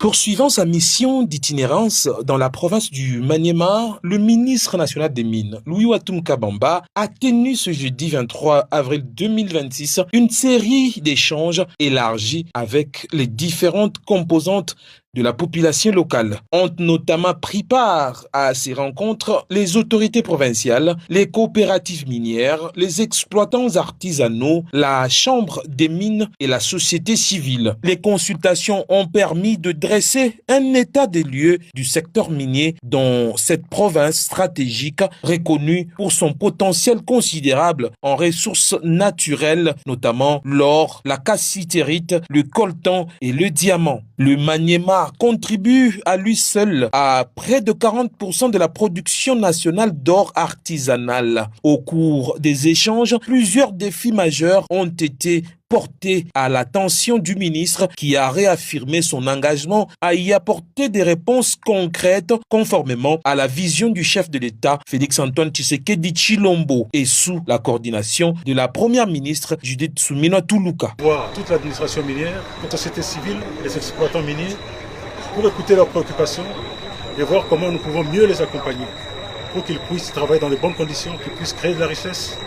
Poursuivant sa mission d'itinérance dans la province du Maniema, le ministre national des Mines, Louis Watum Kabamba, a tenu ce jeudi 23 avril 2026 une série d'échanges élargis avec les différentes composantes de la population locale. Ont notamment pris part à ces rencontres les autorités provinciales, les coopératives minières, les exploitants artisanaux, la Chambre des mines et la société civile. Les consultations ont permis de dresser un état des lieux du secteur minier dans cette province stratégique reconnue pour son potentiel considérable en ressources naturelles, notamment l'or, la cassitérite, le coltan et le diamant. Le Maniema contribue à lui seul à près de 40% de la production nationale d'or artisanal. Au cours des échanges, plusieurs défis majeurs ont été portés à l'attention du ministre qui a réaffirmé son engagement à y apporter des réponses concrètes conformément à la vision du chef de l'État Félix-Antoine Tshisekedi Tshilombo et sous la coordination de la première ministre Judith Suminwa Tuluka. Voir toute l'administration minière, toute la société civile, les exploitants miniers, pour écouter leurs préoccupations et voir comment nous pouvons mieux les accompagner pour qu'ils puissent travailler dans les bonnes conditions, qu'ils puissent créer de la richesse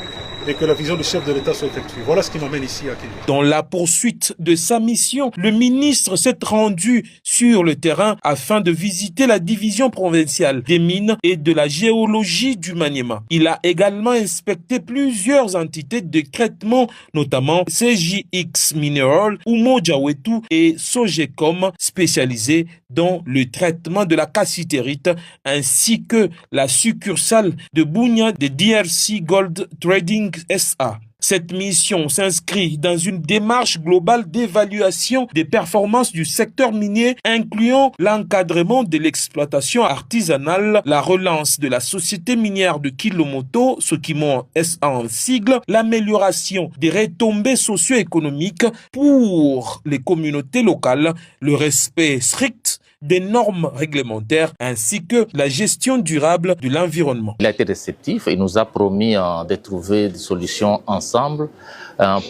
et que la vision du chef de l'État soit effectuée. Voilà ce qui m'amène ici à Kenya. Dans la poursuite de sa mission, le ministre s'est rendu sur le terrain afin de visiter la division provinciale des mines et de la géologie du Maniema. Il a également inspecté plusieurs entités de traitement, notamment CJX Mineral, Umoja Wetu et Sogecom, spécialisés dans le traitement de la cassitérite, ainsi que la succursale de Bunia de DRC Gold Trading SA. Cette mission s'inscrit dans une démarche globale d'évaluation des performances du secteur minier, incluant l'encadrement de l'exploitation artisanale, la relance de la société minière de Kilomoto, Sokimon SA en sigle, l'amélioration des retombées socio-économiques pour les communautés locales, le respect strict des normes réglementaires ainsi que la gestion durable de l'environnement. Il a été réceptif, il nous a promis de trouver des solutions ensemble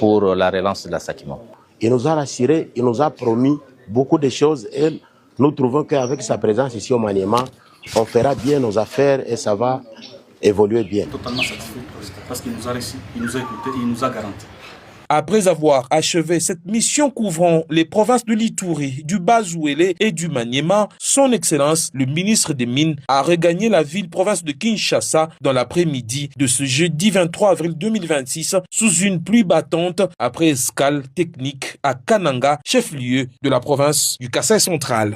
pour la relance de la Sakima. Il nous a rassuré, il nous a promis beaucoup de choses et nous trouvons qu'avec sa présence ici au Maniema, on fera bien nos affaires et ça va évoluer bien. Totalement satisfait parce qu'il nous a réussi, il nous a écouté et il nous a garanti. Après avoir achevé cette mission couvrant les provinces de l'Ituri, du Bas-Ouélé et du Maniema, son Excellence, le ministre des Mines, a regagné la ville-province de Kinshasa dans l'après-midi de ce jeudi 23 avril 2026 sous une pluie battante après escale technique à Kananga, chef-lieu de la province du Kasaï central.